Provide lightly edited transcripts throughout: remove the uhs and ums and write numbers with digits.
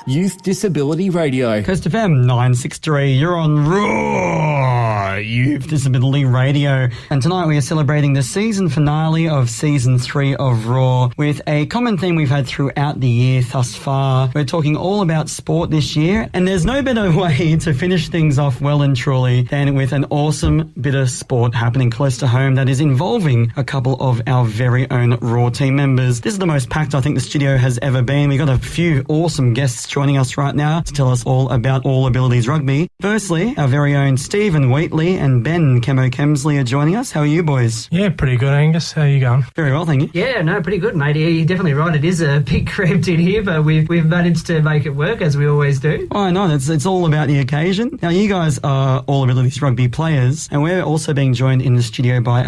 Youth Disability Radio. Coast FM 963, you're on Raw Youth Disability Radio. And tonight we are celebrating the season finale of Season 3 of Raw with a common theme we've had throughout the year thus far. We're talking all about sport this year, and there's no better way to finish things off well and truly than with an awesome bit of sport happening close to home that is involving a couple of our very own Raw team members. This is the most packed I think the studio has ever been. We've got a few awesome guests joining us right now to tell us all about All Abilities Rugby. Firstly, our very own Stephen Wheatley and Ben Kemo Kemsley are joining us. How are you boys? Yeah, pretty good, Angus. How are you going? Very well, thank you. Yeah, no, pretty good, mate. You're definitely right. It is a bit cramped in here, but we've managed to make it work, as we always do. Oh, I know. It's all about the occasion. Now, you guys are All Abilities Rugby players, and we're also being joined in the studio by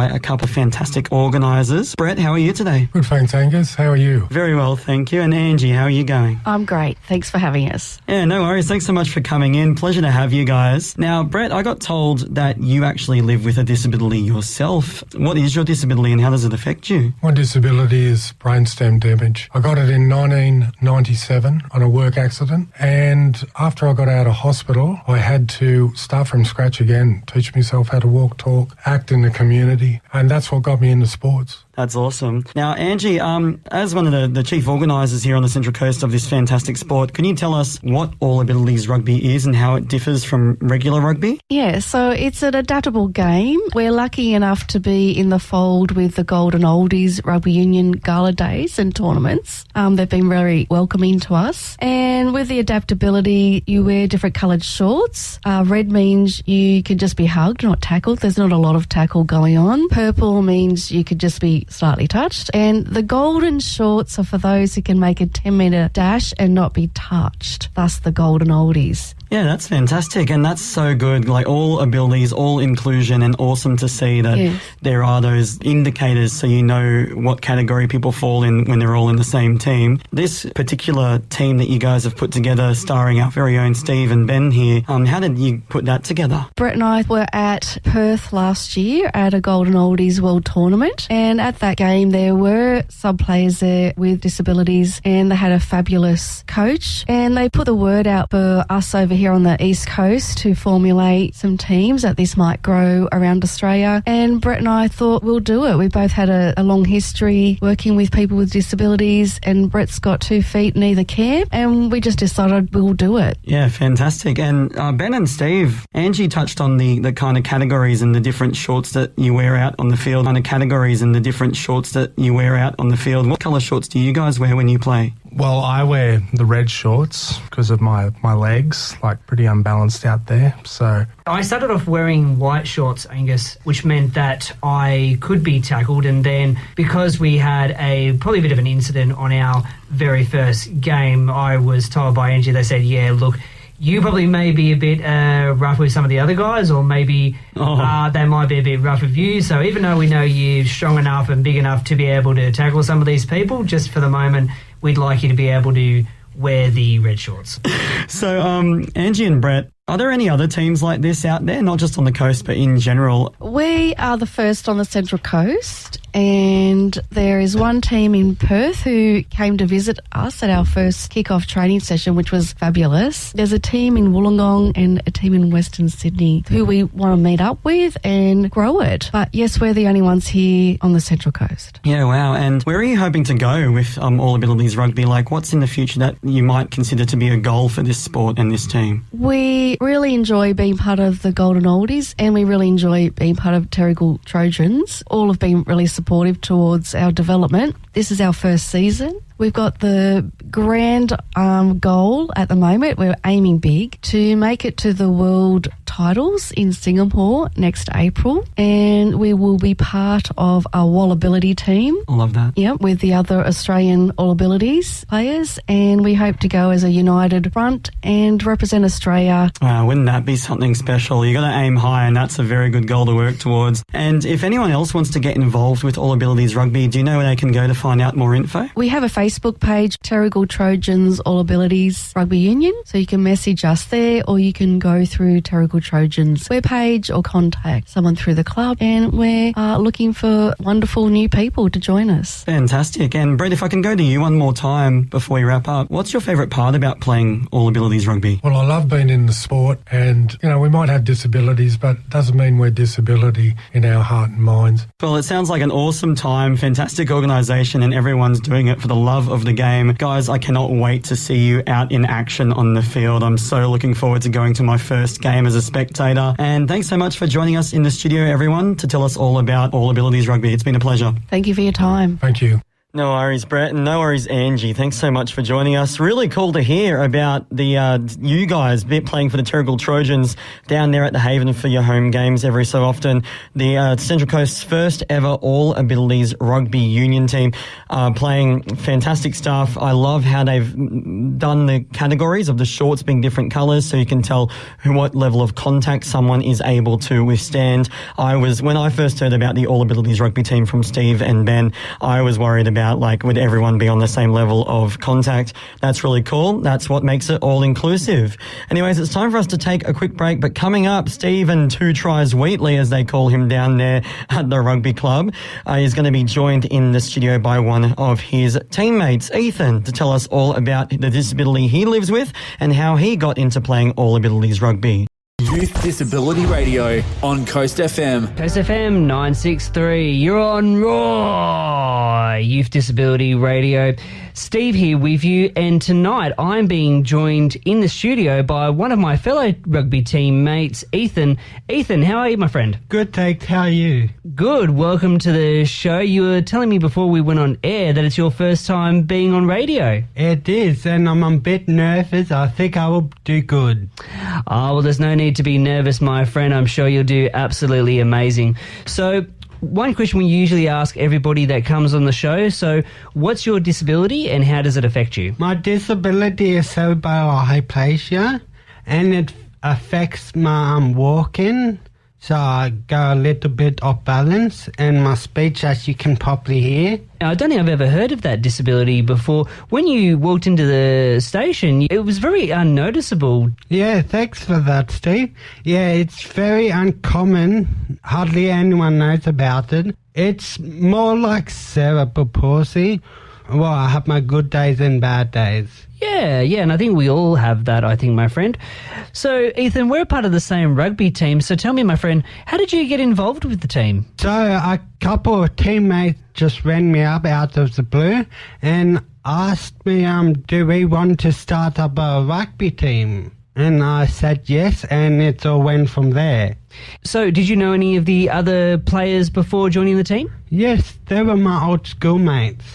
a couple of fantastic organisers. Brett, how are you today? Good, thanks, Angus. How are you? Very well, thank you. And Angie, how are you going? I'm great. Thanks for having us. Yeah, no worries. Thanks so much for coming in. Pleasure to have you guys. Now, Brett, I got told that you actually live with a disability yourself. What is your disability and how does it affect you? My disability is brainstem damage. I got it in 1997 on a work accident, and after I got out of hospital, I had to start from scratch again, teach myself how to walk, talk, act in the community, and that's what got me into sports. That's awesome. Now, Angie, as one of the chief organisers here on the Central Coast of this fantastic sport, can you tell us what All Abilities Rugby is and how it differs from regular rugby? Yeah, so it's an adaptable game. We're lucky enough to be in the fold with the Golden Oldies Rugby Union Gala Days and tournaments. They've been very welcoming to us. And with the adaptability, you wear different coloured shorts. Red means you can just be hugged, not tackled. There's not a lot of tackle going on. Purple means you could just be slightly touched, and the golden shorts are for those who can make a 10-metre dash and not be touched, thus the Golden Oldies. Yeah, that's fantastic, and that's so good. Like all abilities, all inclusion, and awesome to see that there are those indicators so you know what category people fall in when they're all in the same team. This particular team that you guys have put together, starring our very own Steve and Ben here, how did you put that together? Brett and I were at Perth last year at a Golden Oldies World Tournament, and at that game there were sub-players there with disabilities, and they had a fabulous coach, and they put the word out for us over here on the East Coast to formulate some teams that this might grow around Australia. And Brett and I thought we'll do it. We both had a long history working with people with disabilities, and Brett's got 2 feet in either camp, and we just decided we'll do it. Yeah, fantastic. And Ben and Steve, Angie touched on the kind of categories and the different shorts that you wear out on the field. What colour shorts do you guys wear when you play? Well, I wear the red shorts because of my legs, like pretty unbalanced out there, so... I started off wearing white shorts, Angus, which meant that I could be tackled, and then because we had probably a bit of an incident on our very first game, I was told by Angie, they said, yeah, look, you probably may be a bit rough with some of the other guys, or maybe they might be a bit rough with you. So even though we know you're strong enough and big enough to be able to tackle some of these people, just for the moment, we'd like you to be able to wear the red shorts. So, Angie and Brett, are there any other teams like this out there, not just on the coast, but in general? We are the first on the Central Coast, and there is one team in Perth who came to visit us at our first kick-off training session, which was fabulous. There's a team in Wollongong and a team in Western Sydney who we want to meet up with and grow it. But yes, we're the only ones here on the Central Coast. Yeah, wow. And where are you hoping to go with All Abilities Rugby? Like, what's in the future that you might consider to be a goal for this sport and this team? We really enjoy being part of the Golden Oldies, and we really enjoy being part of Terrigal Trojans. All have been really supportive towards our development. This is our first season. We've got the grand goal at the moment. We're aiming big to make it to the world titles in Singapore next April, and we will be part of a Wallability team. I love that. Yep, with the other Australian All Abilities players, and we hope to go as a united front and represent Australia. Wow, wouldn't that be something special? You got to aim high, and that's a very good goal to work towards. And if anyone else wants to get involved with All Abilities Rugby, do you know where they can go to find out more info? We have a Facebook page, Terrigal Trojans All Abilities Rugby Union. So you can message us there, or you can go through Terrigal Trojans webpage or contact someone through the club. And we're looking for wonderful new people to join us. Fantastic. And Brett, if I can go to you one more time before we wrap up, what's your favourite part about playing All Abilities Rugby? Well, I love being in the sport, and, we might have disabilities, but it doesn't mean we're disability in our heart and minds. Well, it sounds like an awesome time, fantastic organisation, and everyone's doing it for the love of the game. Guys, I cannot wait to see you out in action on the field. I'm so looking forward to going to my first game as a spectator. And thanks so much for joining us in the studio, everyone, to tell us all about All Abilities Rugby. It's been a pleasure. Thank you for your time. Thank you. No worries, Brett, and no worries, Angie. Thanks so much for joining us. Really cool to hear about you guys playing for the Terrigal Trojans down there at the Haven for your home games every so often. The Central Coast's first ever All Abilities Rugby Union team, playing fantastic stuff. I love how they've done the categories of the shorts being different colours, so you can tell what level of contact someone is able to withstand. When I first heard about the All Abilities Rugby team from Steve and Ben, I was worried about would everyone be on the same level of contact. That's really cool. That's what makes it all inclusive. Anyways, it's time for us to take a quick break, but coming up, Stephen Two Tries Wheatley, as they call him down there at the rugby club, is going to be joined in the studio by one of his teammates, Ethan, to tell us all about the disability he lives with and how he got into playing All Abilities Rugby. Youth Disability Radio on Coast FM. Coast FM 963. You're on Raw Youth Disability Radio. Steve here with you, and tonight I'm being joined in the studio by one of my fellow rugby teammates, Ethan. Ethan, how are you, my friend? Good, thanks. How are you? Good. Welcome to the show. You were telling me before we went on air that it's your first time being on radio. It is, and I'm a bit nervous. I think I will do good. Oh, well, there's no need to be nervous, my friend. I'm sure you'll do absolutely amazing. So, one question we usually ask everybody that comes on the show. So, what's your disability and how does it affect you? My disability is cerebral hyplasia, and it affects my walking. So I go a little bit off balance, and my speech, as you can probably hear. Now, I don't think I've ever heard of that disability before. When you walked into the station, it was very unnoticeable. Yeah, thanks for that, Steve. Yeah, it's very uncommon. Hardly anyone knows about it. It's more like cerebral palsy. Well, I have my good days and bad days. Yeah, and I think we all have that, I think, my friend. So, Ethan, we're a part of the same rugby team, so tell me, my friend, how did you get involved with the team? So, a couple of teammates just rang me up out of the blue and asked me, do we want to start up a rugby team? And I said yes, and it all went from there. So, did you know any of the other players before joining the team? Yes, they were my old schoolmates.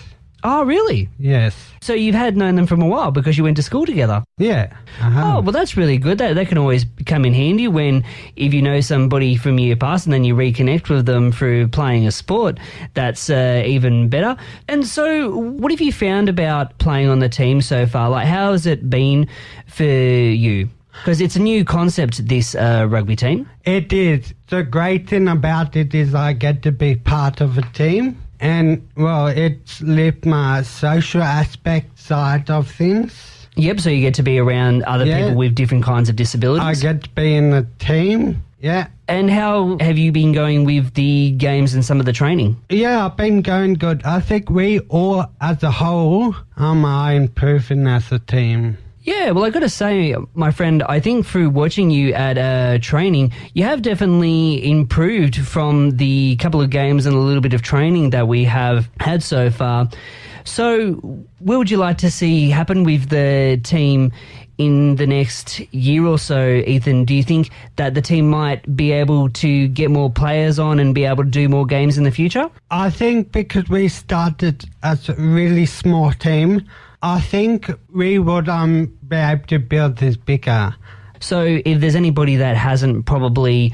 Oh, really? Yes. So you've known them from a while because you went to school together? Yeah. Oh, well, that's really good. That can always come in handy if you know somebody from year past and then you reconnect with them through playing a sport. That's even better. And so what have you found about playing on the team so far? Like, how has it been for you? Because it's a new concept, this rugby team. It is. The great thing about it is I get to be part of a team. And, well, it's lived my social aspect side of things. Yep, so you get to be around other people with different kinds of disabilities. I get to be in a team, yeah. And how have you been going with the games and some of the training? Yeah, I've been going good. I think we all, as a whole, are improving as a team. Yeah, well, I got to say, my friend, I think through watching you at training, you have definitely improved from the couple of games and a little bit of training that we have had so far. So what would you like to see happen with the team in the next year or so, Ethan? Do you think that the team might be able to get more players on and be able to do more games in the future? I think because we started as a really small team, I think we would be able to build this bigger. So if there's anybody that hasn't probably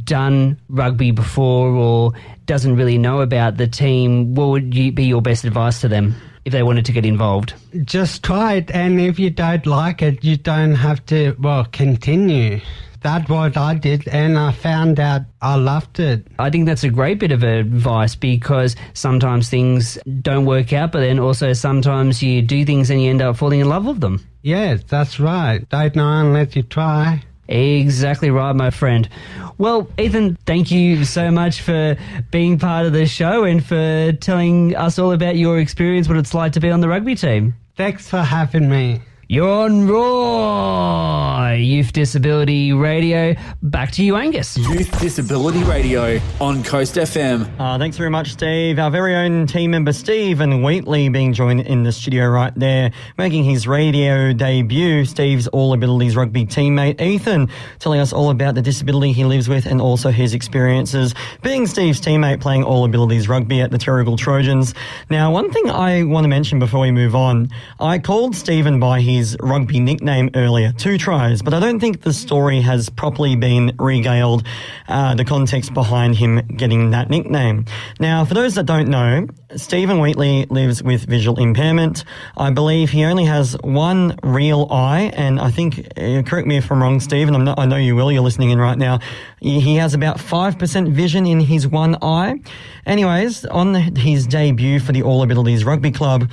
done rugby before or doesn't really know about the team, what would be your best advice to them if they wanted to get involved? Just try it, and if you don't like it, you don't have to, continue. that's what I did, and I found out I loved it. I think that's a great bit of advice, because sometimes things don't work out, but then also sometimes you do things and you end up falling in love with them. Yes, that's right. Don't know unless you try. Exactly right, my friend. Well, Ethan, thank you so much for being part of the show and for telling us all about your experience, what it's like to be on the rugby team. Thanks for having me. You're on Raw Youth Disability Radio. Back to you, Angus. Youth Disability Radio on Coast FM. Thanks very much, Steve. Our very own team member, Stephen Wheatley, being joined in the studio right there, making his radio debut. Steve's All Abilities rugby teammate, Ethan, telling us all about the disability he lives with and also his experiences being Steve's teammate playing All Abilities rugby at the Terrigal Trojans. Now, one thing I want to mention before we move on, I called Stephen by his rugby nickname earlier, 2 Tries, but I don't think the story has properly been regaled, the context behind him getting that nickname. Now, for those that don't know, Stephen Wheatley lives with visual impairment. I believe he only has one real eye, and I think, correct me if I'm wrong, Stephen, I know you will, you're listening in right now, he has about 5% vision in his one eye. Anyways, on his debut for the All Abilities Rugby Club,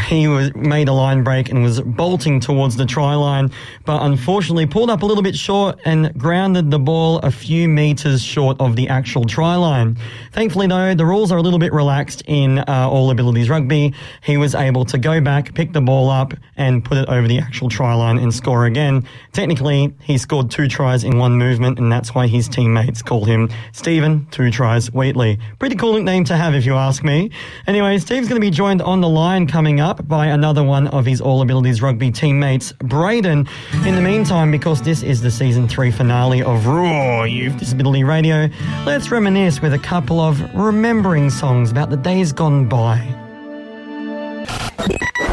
he made a line break and was bolting towards the try line, but unfortunately pulled up a little bit short and grounded the ball a few metres short of the actual try line. Thankfully, though, the rules are a little bit relaxed in All Abilities Rugby. He was able to go back, pick the ball up and put it over the actual try line and score again. Technically, he scored 2 tries in one movement, and that's why his teammates call him Stephen 2 Tries Wheatley. Pretty cool nickname to have, if you ask me. Anyway, Steve's going to be joined on the line coming up by another one of his All Abilities Rugby teammates, Braden. In the meantime, because this is the Season 3 finale of Raw Youth Disability Radio, let's reminisce with a couple of remembering songs about the days gone by.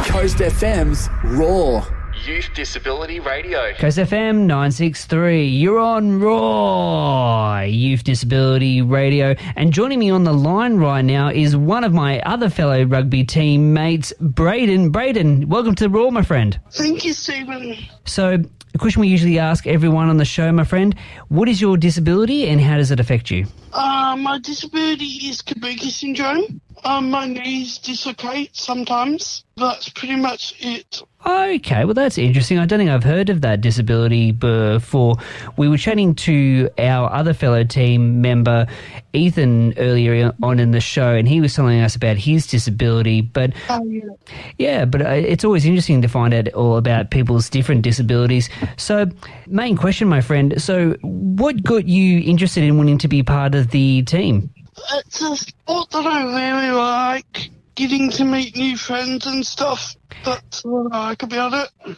Coast FM's Raw Youth Disability Radio. Coast FM 963, you're on Raw Youth Disability Radio. And joining me on the line right now is one of my other fellow rugby teammates, Braden. Braden, welcome to Raw, my friend. Thank you, Stephen. So, a question we usually ask everyone on the show, my friend, what is your disability and how does it affect you? My disability is Kabuki syndrome. My knees dislocate sometimes. That's pretty much it. Okay, well, that's interesting. I don't think I've heard of that disability before. We were chatting to our other fellow team member, Ethan, earlier on in the show, and he was telling us about his disability. But it's always interesting to find out all about people's different disabilities. So, main question, my friend. So, what got you interested in wanting to be part of the team? It's a sport that I really like. Getting to meet new friends and stuff. That's what I like about it.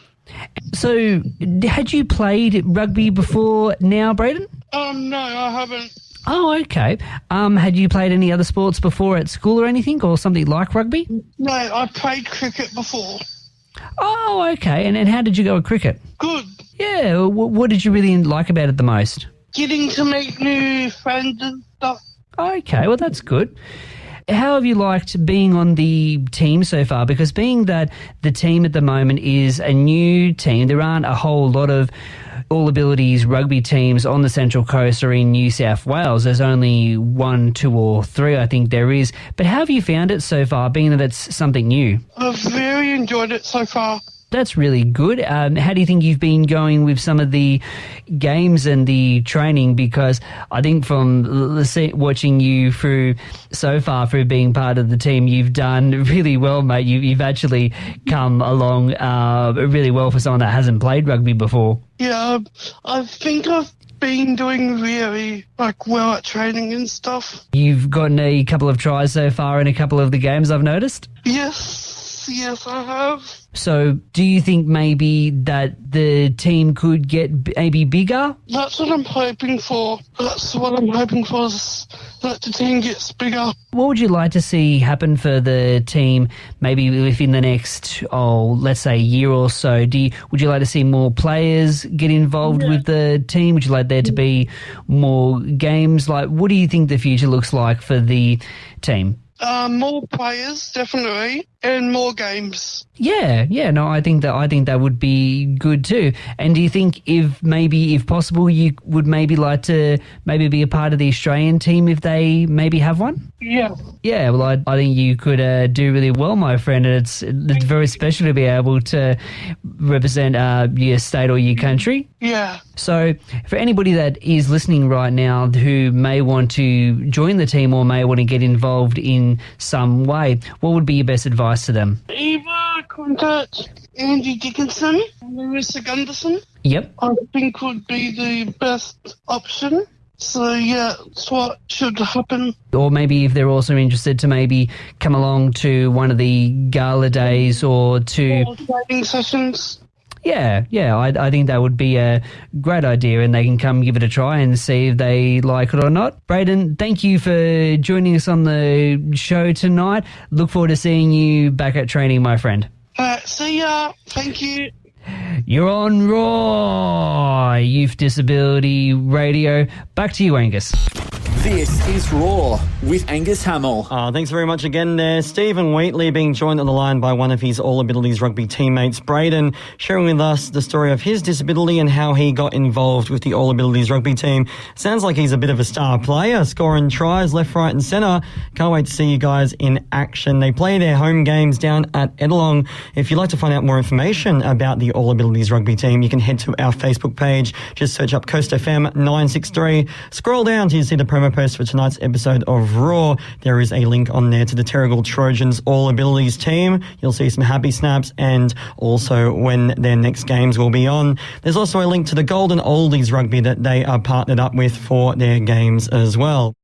So, had you played rugby before now, Braden? No, I haven't. Oh, okay. Had you played any other sports before at school or anything, or something like rugby? No, I played cricket before. Oh, okay. And how did you go at cricket? Good. Yeah. What did you really like about it the most? Getting to meet new friends and stuff. Okay, well, that's good. How have you liked being on the team so far? Because being that the team at the moment is a new team, there aren't a whole lot of All Abilities rugby teams on the Central Coast or in New South Wales. There's only 1, 2 or 3, I think there is. But how have you found it so far, being that it's something new? I've very enjoyed it so far. That's really good. How do you think you've been going with some of the games and the training? Because I think from watching you through so far, through being part of the team, you've done really well, mate. You've actually come along really well for someone that hasn't played rugby before. Yeah, I think I've been doing really well at training and stuff. You've gotten a couple of tries so far in a couple of the games, I've noticed. Yes, I have. So do you think maybe that the team could get maybe bigger? That's what I'm hoping for. Is that the team gets bigger. What would you like to see happen for the team maybe within the next, let's say year or so? Would you like to see more players get involved with the team? Would you like there to be more games? What do you think the future looks like for the team? More players, definitely. and more games. Yeah, no, I think that would be good too. And do you think if possible, you would maybe like to be a part of the Australian team if they maybe have one? Yeah. Yeah, well, I think you could do really well, my friend. And it's very special to be able to represent your state or your country. Yeah. So for anybody that is listening right now who may want to join the team or may want to get involved in some way, what would be your best advice to them? Either contact Andy Dickinson and Marissa Gunderson. Yep. I think would be the best option. So, yeah, that's what should happen. Or maybe if they're also interested to maybe come along to one of the gala days or to... Or training sessions. Yeah, I think that would be a great idea and they can come give it a try and see if they like it or not. Braden, thank you for joining us on the show tonight. Look forward to seeing you back at training, my friend. See ya. Thank you. You're on Raw Youth Disability Radio. Back to you, Angus. This is Raw with Angus Hamill. Thanks very much again there. Stephen Wheatley being joined on the line by one of his All Abilities rugby teammates, Braden, sharing with us the story of his disability and how he got involved with the All Abilities rugby team. Sounds like he's a bit of a star player, scoring tries left, right and centre. Can't wait to see you guys in action. They play their home games down at Edelong. If you'd like to find out more information about the All Abilities rugby team, you can head to our Facebook page. Just search up Coast FM 963. Scroll down till you see the promo post for tonight's episode of Raw. There is a link on there to the Terrigal Trojans All Abilities team. You'll see some happy snaps and also when their next games will be on. There's also a link to the Golden Oldies rugby that they are partnered up with for their games as well.